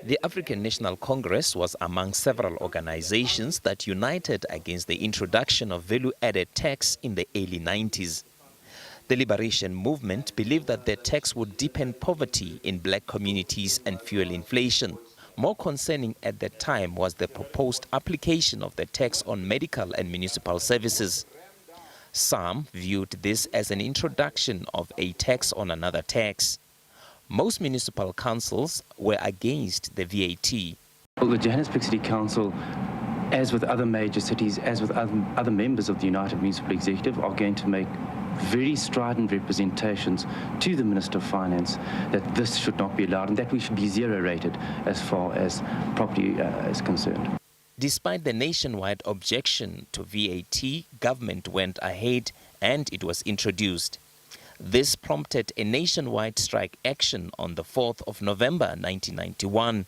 The African National Congress was among several organizations that united against the introduction of value-added tax in the early 90s. The Liberation Movement believed that the tax would deepen poverty in black communities and fuel inflation. More concerning at the time was the proposed application of the tax on medical and municipal services. Some viewed this as an introduction of a tax on another tax. Most municipal councils were against the VAT. Well, the Johannesburg City Council, as with other major cities, as with other members of the United Municipal Executive, are going to make very strident representations to the Minister of Finance that this should not be allowed and that we should be zero rated as far as property is concerned. Despite the nationwide objection to VAT, government went ahead and it was introduced. This prompted a nationwide strike action on the 4th of November 1991.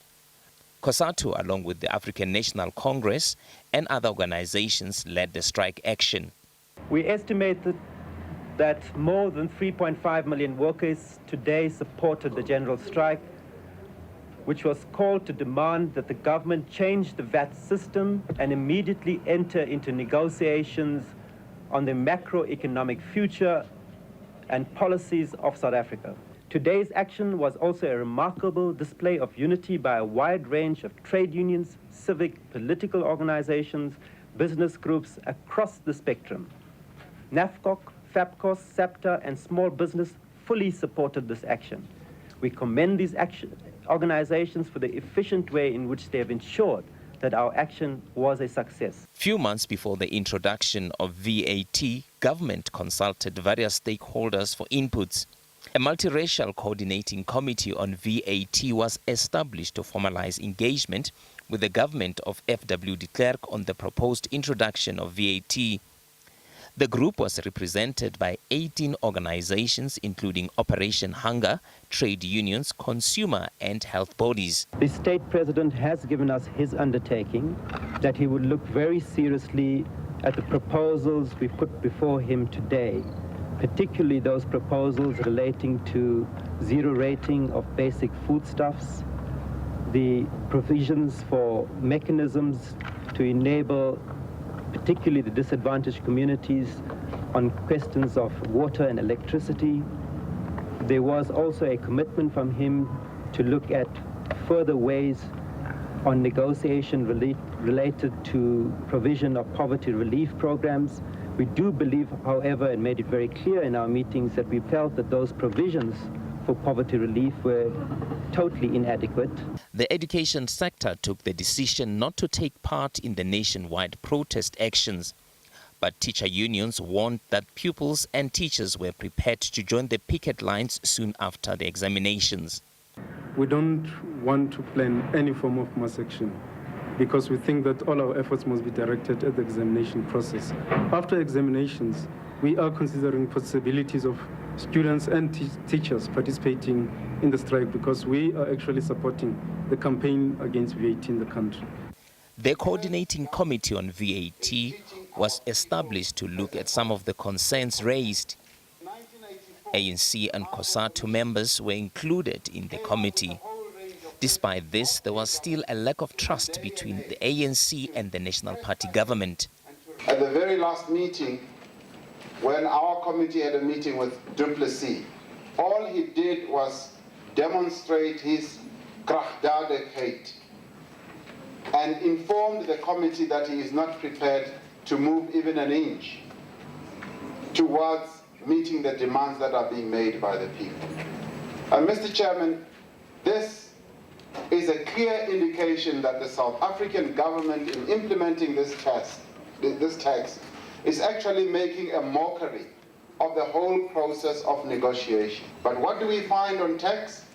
COSATU, along with the African National Congress and other organizations, led the strike action. We estimate that more than 3.5 million workers today supported the general strike, which was called to demand that the government change the VAT system and immediately enter into negotiations on the macroeconomic future and policies of South Africa. Today's action was also a remarkable display of unity by a wide range of trade unions, civic, political organizations, business groups across the spectrum. NAFCOC, FAPCOS, SAPTA, and small business fully supported this action. We commend these organizations for the efficient way in which they have ensured that our action was a success. Few months before the introduction of VAT, government consulted various stakeholders for inputs. A multiracial coordinating committee on VAT was established to formalize engagement with the government of F.W. de Klerk on the proposed introduction of VAT. The group was represented by 18 organizations, including Operation Hunger, trade unions, consumer and health bodies. The state president has given us his undertaking that he would look very seriously at the proposals we put before him today, particularly those proposals relating to zero rating of basic foodstuffs, the provisions for mechanisms to enable particularly the disadvantaged communities on questions of water and electricity. There was also a commitment from him to look at further ways on negotiation related to provision of poverty relief programs. We do believe, however, and made it very clear in our meetings, that we felt that those provisions for poverty relief were totally inadequate. The education sector took the decision not to take part in the nationwide protest actions. But teacher unions warned that pupils and teachers were prepared to join the picket lines soon after the examinations. We don't want to plan any form of mass action because we think that all our efforts must be directed at the examination process. After examinations, we are considering possibilities of students and teachers participating in the strike because we are actually supporting the campaign against VAT in the country. The coordinating committee on VAT was established to look at some of the concerns raised. ANC and COSATU members were included in the committee. Despite this, there was still a lack of trust between the ANC and the National Party government. At the very last meeting, when our committee had a meeting with Du Plessis, all he did was demonstrate his kragdadig hate and informed the committee that he is not prepared to move even an inch towards meeting the demands that are being made by the people. Mr. Chairman, this is a clear indication that the South African government, in implementing this tax, is actually making a mockery of the whole process of negotiation. But what do we find on tax?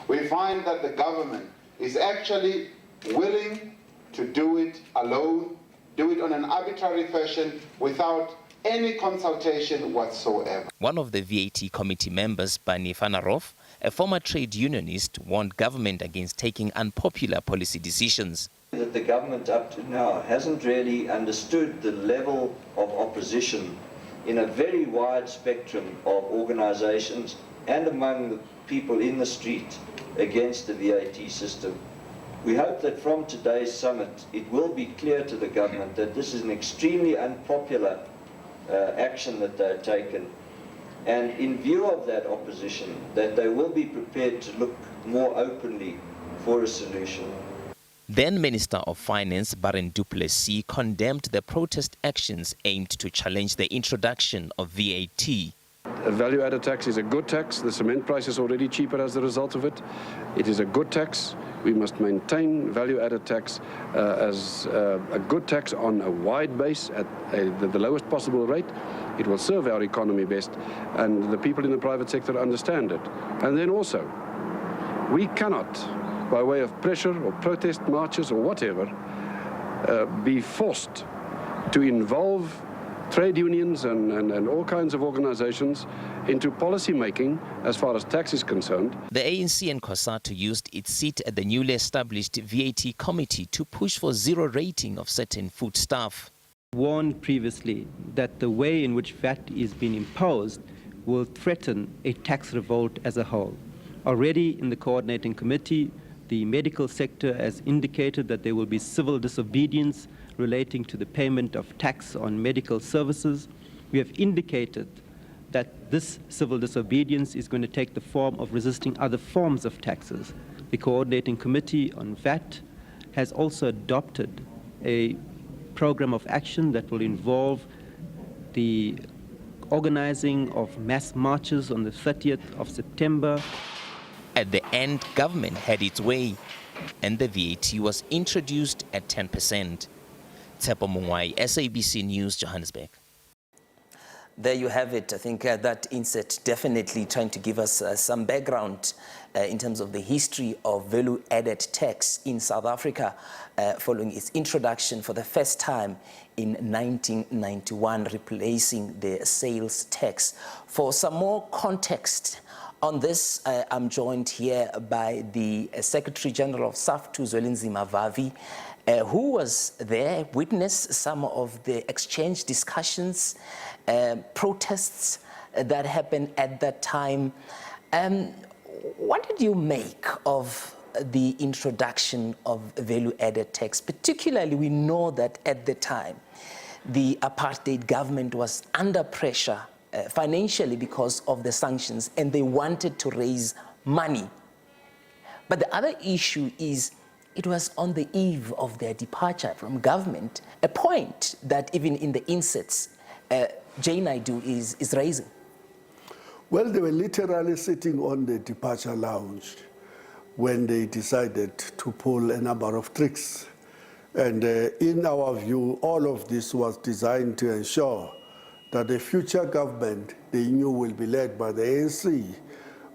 We find that the government is actually willing to do it alone, do it on an arbitrary fashion without any consultation whatsoever. One of the VAT committee members, Bani Fanarov, a former trade unionist, warned government against taking unpopular policy decisions. That the government up to now hasn't really understood the level of opposition in a very wide spectrum of organizations and among the people in the street against the VAT system. We hope that from today's summit, it will be clear to the government that this is an extremely unpopular action that they've taken, and in view of that opposition, that they will be prepared to look more openly for a solution. Then Minister of Finance Barend du Plessis condemned the protest actions aimed to challenge the introduction of VAT. A value-added tax is a good tax. The cement price is already cheaper as a result of it. It is a good tax. We must maintain value-added tax as a good tax on a wide base at the lowest possible rate. It will serve our economy best, and the people in the private sector understand it. And then also, we cannot, by way of pressure or protest marches or whatever, be forced to involve trade unions and all kinds of organizations into policy making as far as tax is concerned. The ANC and COSATU used its seat at the newly established VAT committee to push for zero rating of certain foodstuff. Warned previously that the way in which VAT is being imposed will threaten a tax revolt as a whole. Already in the coordinating committee, the medical sector has indicated that there will be civil disobedience relating to the payment of tax on medical services. We have indicated that this civil disobedience is going to take the form of resisting other forms of taxes. The Coordinating Committee on VAT has also adopted a program of action that will involve the organizing of mass marches on the 30th of September. At the end, government had its way, and the VAT was introduced at 10%. Tshepo Mongoai, SABC News, Johannesburg. There you have it. I think that insert definitely trying to give us some background in terms of the history of value-added tax in South Africa following its introduction for the first time in 1991, replacing the sales tax. For some more context on this, I'm joined here by the Secretary General of SAFTU, Zwelinzima Vavi, who was there, witnessed some of the exchange discussions, protests that happened at that time. What did you make of the introduction of value-added tax? Particularly, we know that at the time, the apartheid government was under pressure financially because of the sanctions, and they wanted to raise money. But the other issue is it was on the eve of their departure from government, a point that even in the inserts, Jay Naidu is raising. Well, they were literally sitting on the departure lounge when they decided to pull a number of tricks. And in our view, all of this was designed to ensure that the future government they knew will be led by the ANC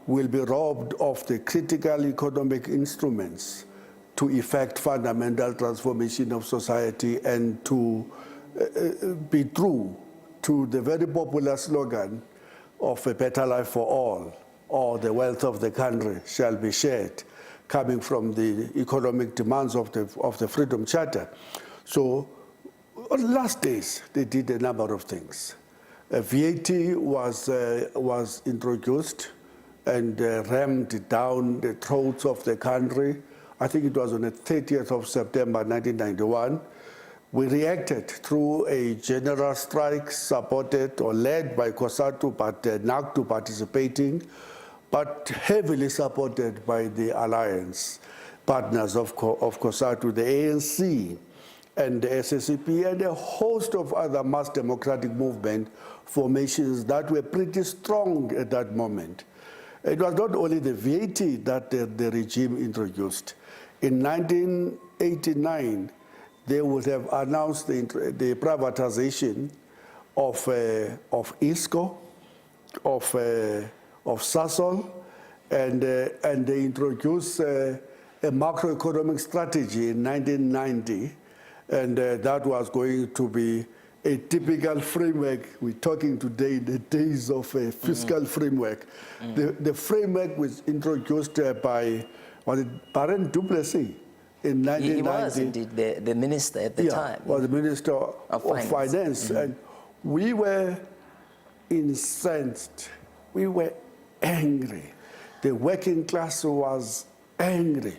will be robbed of the critical economic instruments to effect fundamental transformation of society and to be true to the very popular slogan of a better life for all, or the wealth of the country shall be shared, coming from the economic demands of the Freedom Charter. So on the last days, they did a number of things. VAT was introduced and rammed down the throats of the country. I think it was on the 30th of September 1991. We reacted through a general strike supported or led by COSATU, but NACTU participating, but heavily supported by the alliance partners of COSATU, the ANC, and the SACP, and a host of other mass democratic movement formations that were pretty strong at that moment. It was not only the VAT that the regime introduced. In 1989, they would have announced the privatization of ISCO, of Sasol, and they introduced a macroeconomic strategy in 1990, and that was going to be a typical framework. We're talking today the days of a fiscal framework. The framework was introduced by, was it Barend du Plessis in 1990? He was indeed the minister at the time. Was the Minister of Finance. And we were incensed. We were angry. The working class was angry.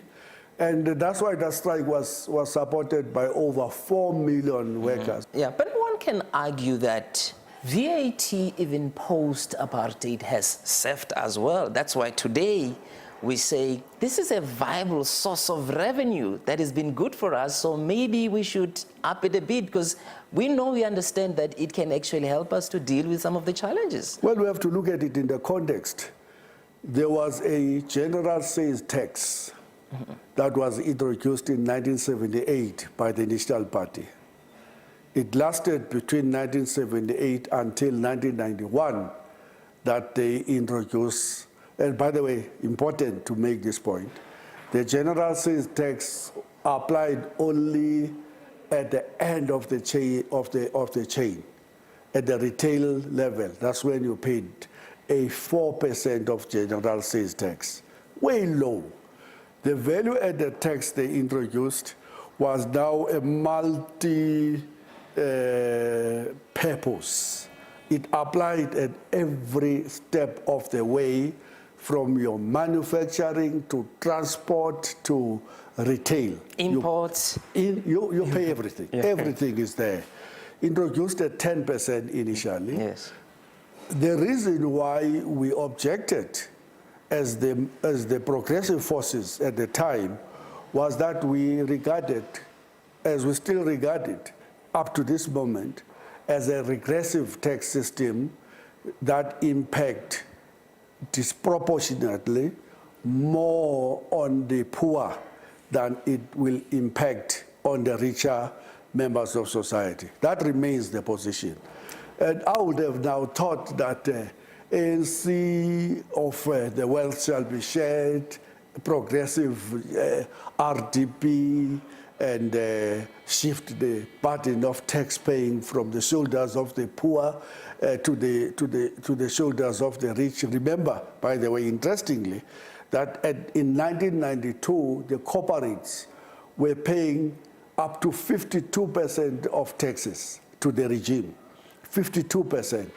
And that's why that strike was supported by over 4 million workers. Yeah, but one can argue that VAT, even post-apartheid, has served as well. That's why today we say this is a viable source of revenue that has been good for us, so maybe we should up it a bit, because we understand that it can actually help us to deal with some of the challenges. Well, we have to look at it in the context. There was a general sales tax that was introduced in 1978 by the National Party. It lasted between 1978 until 1991 that they introduced, and by the way, important to make this point, the general sales tax applied only at the end of the chain, at the retail level. That's when you paid a 4% of general sales tax, way low. The value-added tax they introduced was now a multi-purpose. It applied at every step of the way, from your manufacturing to transport to retail. Imports. You pay everything. Yeah. Everything is there. Introduced at 10% initially. Yes. The reason why we objected as the progressive forces at the time was that we regarded, as we still regard it up to this moment, as a regressive tax system that impact disproportionately more on the poor than it will impact on the richer members of society. That remains the position. And I would have now thought that ANC of the wealth shall be shared, progressive RDP, and shift the burden of tax paying from the shoulders of the poor to the shoulders of the rich. Remember, by the way, interestingly, that in 1992, the corporates were paying up to 52% of taxes to the regime, 52%.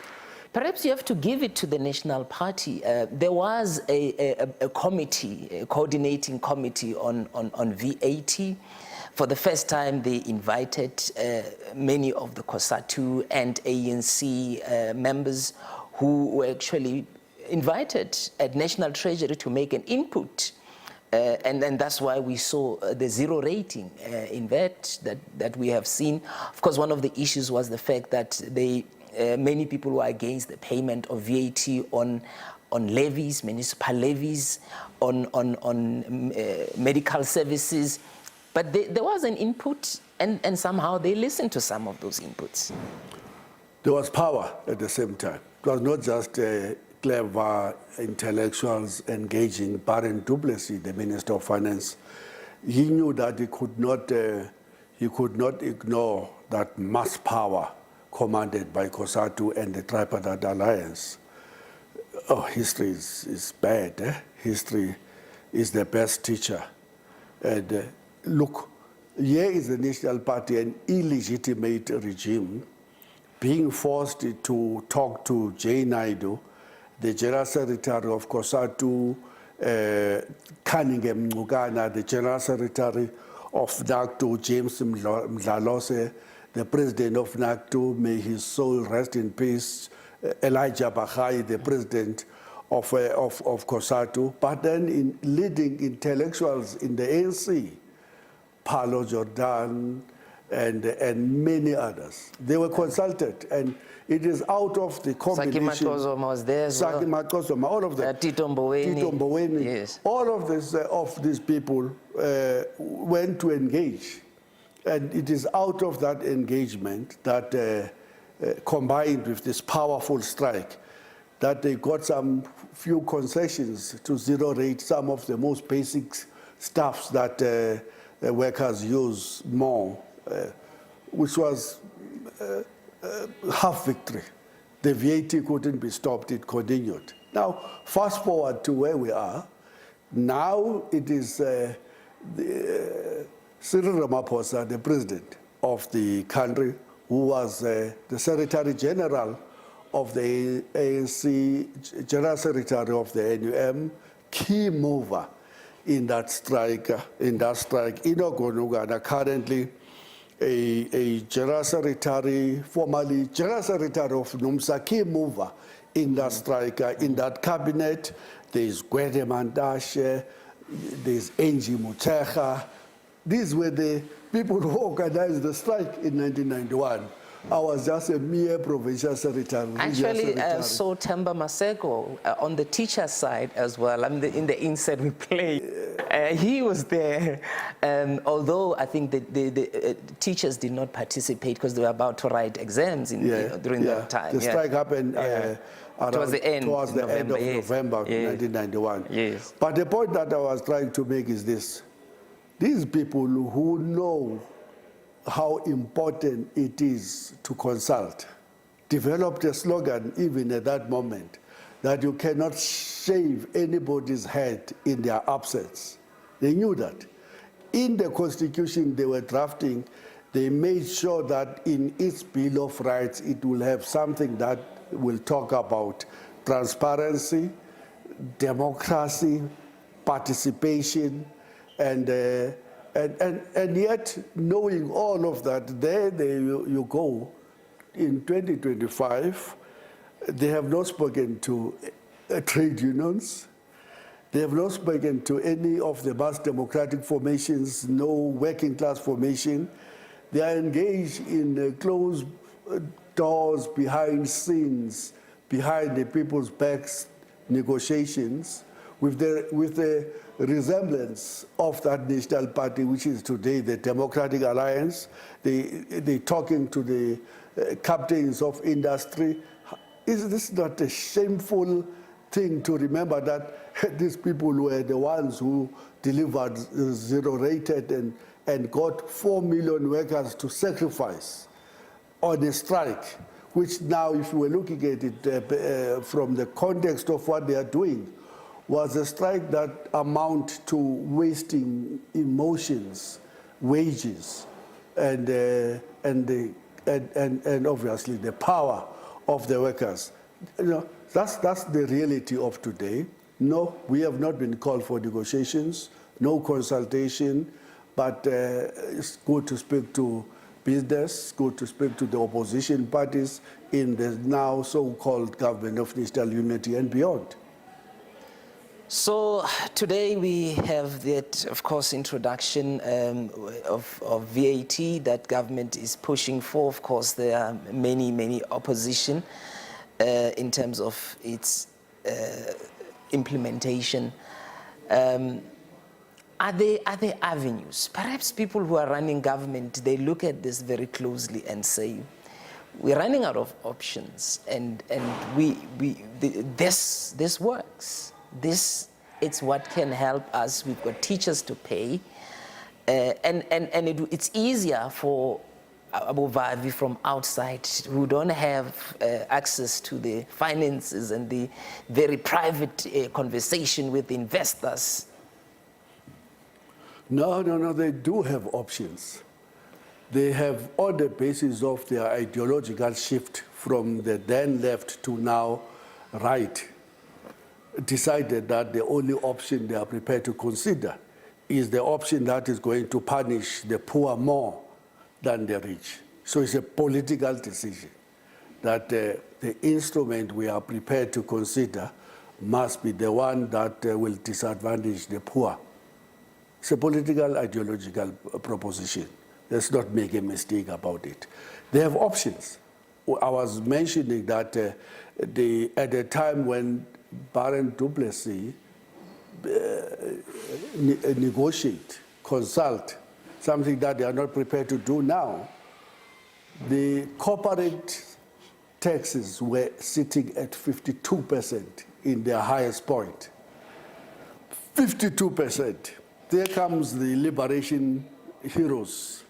Perhaps you have to give it to the National Party. There was a committee, a coordinating committee on VAT. For the first time, they invited many of the COSATU and ANC members who were actually invited at National Treasury to make an input. And that's why we saw the zero rating in that we have seen. Of course, one of the issues was the fact that many people were against the payment of VAT on levies, municipal levies, on medical services. But there was an input, and somehow they listened to some of those inputs. There was power at the same time. It was not just clever intellectuals engaging Baron Duplessis, the Minister of Finance. He knew that he could not ignore that mass power commanded by COSATU and the Tripartite Alliance. Oh, history is bad. History is the best teacher. And look, here is the National Party, an illegitimate regime, being forced to talk to J. Naidu, the General Secretary of COSATU, Cunningham Ngugana, the General Secretary of NACTU, James Mdlalose, the President of NACTU, may his soul rest in peace, Elijah Bahai, the President of COSATU, but then in leading intellectuals in the ANC, Paulo Jordan, and many others. They were consulted, and it is out of the combination. Saki Matozoma was there as well. Saki Matozoma, all of them. Tito Mboweni. Yes. All of these people went to engage. And it is out of that engagement that, combined with this powerful strike, that they got some few concessions to zero rate some of the most basic stuffs that workers use more, which was half victory. The VAT couldn't be stopped, it continued. Now, fast forward to where we are. Now it is Cyril Ramaphosa, the president of the country, who was the Secretary General of the ANC, General Secretary of the NUM, key mover in that strike. Inogonugana, currently a general secretary, formerly general secretary of NUMSA, key mover in that strike. In that cabinet, there's Gwede Mandashe, there's Angie Mutecha. These were the people who organized the strike in 1991. I was just a mere provincial secretary. Actually, saw Themba Maseko on the teacher side as well. I mean, in the inside we played. He was there, although I think the teachers did not participate because they were about to write exams during that time. The strike happened towards the end of November yes. 1991. Yes. But the point that I was trying to make is this. These people who know how important it is to consult developed a slogan even at that moment that you cannot shave anybody's head in their absence. They knew that. In the constitution they were drafting, they made sure that in its Bill of Rights it will have something that will talk about transparency, democracy, participation, and yet, knowing all of that, there you go. In 2025, they have not spoken to trade unions. They have not spoken to any of the mass democratic formations, no working class formation. They are engaged in closed doors, behind scenes, behind the people's backs negotiations with the resemblance of that national party, which is today the Democratic Alliance. They talking to the captains of industry. Is this not a shameful thing to remember that these people were the ones who delivered zero-rated and got 4 million workers to sacrifice on a strike, which now, if we were looking at it from the context of what they are doing, was a strike that amount to wasting emotions, wages, and obviously the power of the workers. You know, that's the reality of today. No, we have not been called for negotiations, no consultation, but it's good to speak to business, good to speak to the opposition parties in the now so-called government of national unity and beyond. So today we have that, of course, introduction of VAT that government is pushing for. Of course, there are many opposition in terms of its implementation. Are there avenues? Perhaps people who are running government, they look at this very closely and say, we're running out of options, and this works. It's what can help us. We've got teachers to pay, it's easier for Abovavi from outside who don't have access to the finances and the very private conversation with investors. No, they do have options. They have, on the basis of their ideological shift from the then left to now right, decided that the only option they are prepared to consider is the option that is going to punish the poor more than the rich. So it's a political decision that the instrument we are prepared to consider must be the one that will disadvantage the poor. It's a political, ideological proposition. Let's not make a mistake about it. They have options. I was mentioning that at the time when Baron du Plessis negotiate, consult, something that they are not prepared to do now, the corporate taxes were sitting at 52% in their highest point. 52%. There comes the liberation heroes.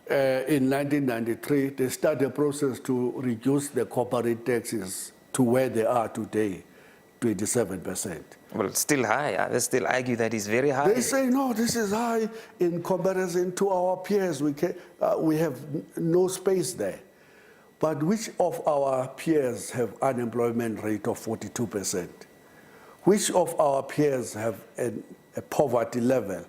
In 1993, they started a process to reduce the corporate taxes to where they are today, 27%. Well, it's still high. They still argue that it's very high. They say, no, this is high in comparison to our peers. We have no space there. But which of our peers have unemployment rate of 42%? Which of our peers have a poverty level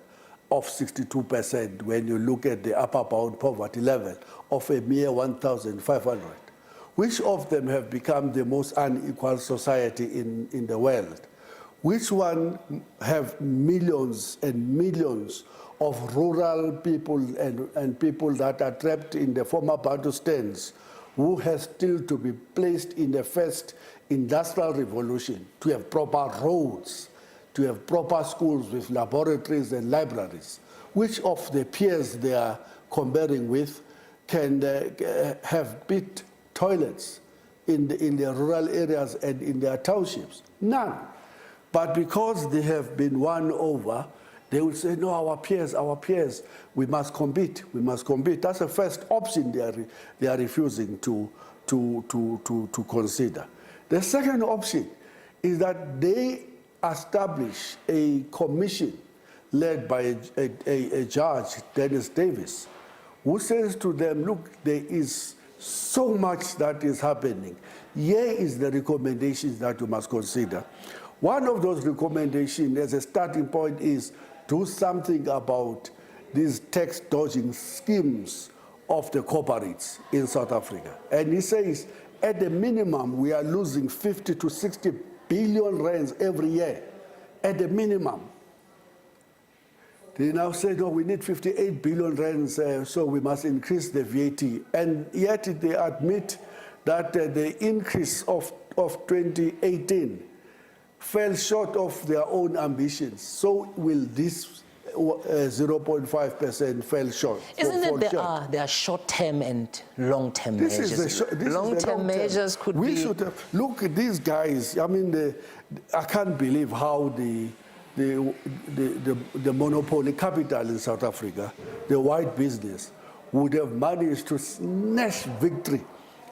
of 62% when you look at the upper bound poverty level of a mere 1,500. Which of them have become the most unequal society in the world? Which one have millions and millions of rural people and people that are trapped in the former Bantustans who has still to be placed in the first industrial revolution to have proper roads, to have proper schools with laboratories and libraries? Which of the peers they are comparing with can have bit toilets in the rural areas and in their townships? None. But because they have been won over, they will say, no, our peers, we must compete, we must compete. That's the first option they are refusing to consider. The second option is that they establish a commission led by a judge, Dennis Davis, who says to them, look, there is so much that is happening. Here is the recommendations that you must consider. One of those recommendations as a starting point is do something about these tax dodging schemes of the corporates in South Africa. And he says, at the minimum, we are losing 50 to 60 billion rands every year, at the minimum. They now say, no, we need 58 billion rands, so we must increase the VAT. And yet they admit that the increase of 2018 fell short of their own ambitions. So will this 0.5% fell short? Isn't it there are short-term and long-term measures? Long-term measures could be... We should have, look at these guys. I mean, I can't believe how the monopoly capital in South Africa, the white business, would have managed to snatch victory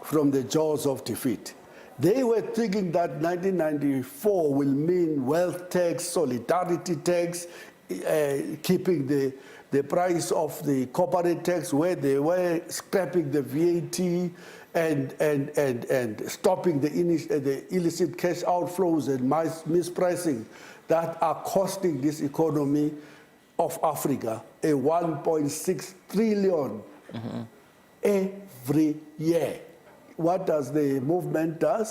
from the jaws of defeat. They were thinking that 1994 will mean wealth tax, solidarity tax, keeping the price of the corporate tax where they were, scrapping the VAT and stopping the illicit cash outflows and mispricing that are costing this economy of Africa a 1.6 trillion every year. What does the movement do?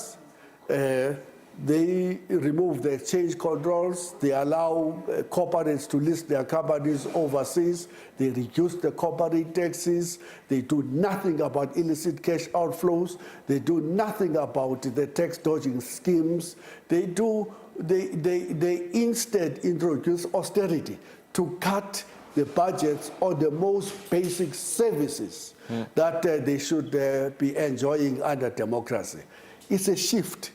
They remove the exchange controls. They allow corporates to list their companies overseas. They reduce the corporate taxes. They do nothing about illicit cash outflows. They do nothing about the tax dodging schemes. They instead introduce austerity to cut the budgets on the most basic services that they should be enjoying under democracy. It's a shift.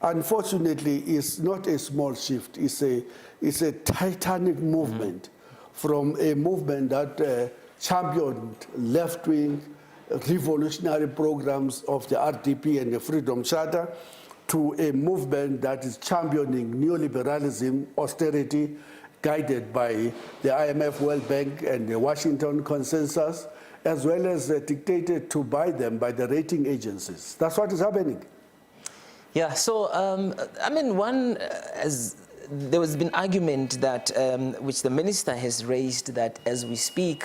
Unfortunately, it's not a small shift. It's a titanic movement from a movement that championed left-wing revolutionary programs of the RDP and the Freedom Charter to a movement that is championing neoliberalism, austerity, guided by the IMF, World Bank, and the Washington Consensus, as well as dictated to by them by the rating agencies. That's what is happening. Yeah, so, I mean, there has been argument that, which the minister has raised, that as we speak,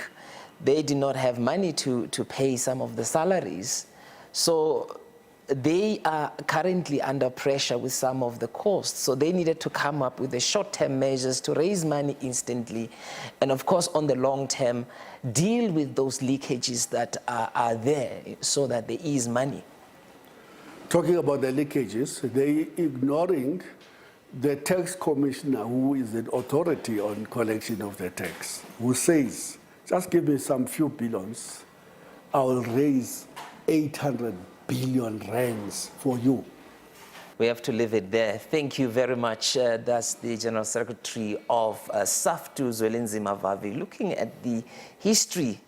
they do not have money to pay some of the salaries. So they are currently under pressure with some of the costs. So they needed to come up with the short-term measures to raise money instantly. And of course, on the long term, deal with those leakages that are there so that there is money. Talking about the leakages, they ignoring the tax commissioner, who is an authority on collection of the tax, who says, just give me some few billions, I will raise 800 billion rands for you. We have to leave it there. Thank you very much. That's the General Secretary of SAFTU, Zwelinzima Vavi, looking at the history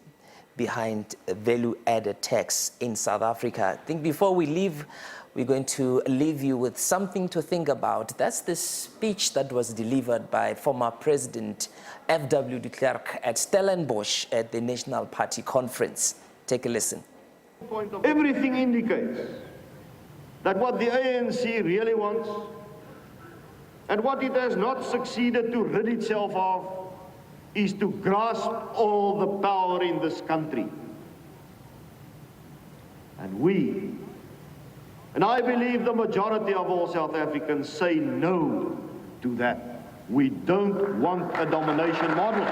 behind value-added tax in South Africa. I think before we leave, we're going to leave you with something to think about. That's the speech that was delivered by former President F.W. de Klerk at Stellenbosch at the National Party Conference. Take a listen. Everything indicates that what the ANC really wants And what it has not succeeded to rid itself of is to grasp all the power in this country. And I believe the majority of all South Africans say no to that. We don't want a domination model.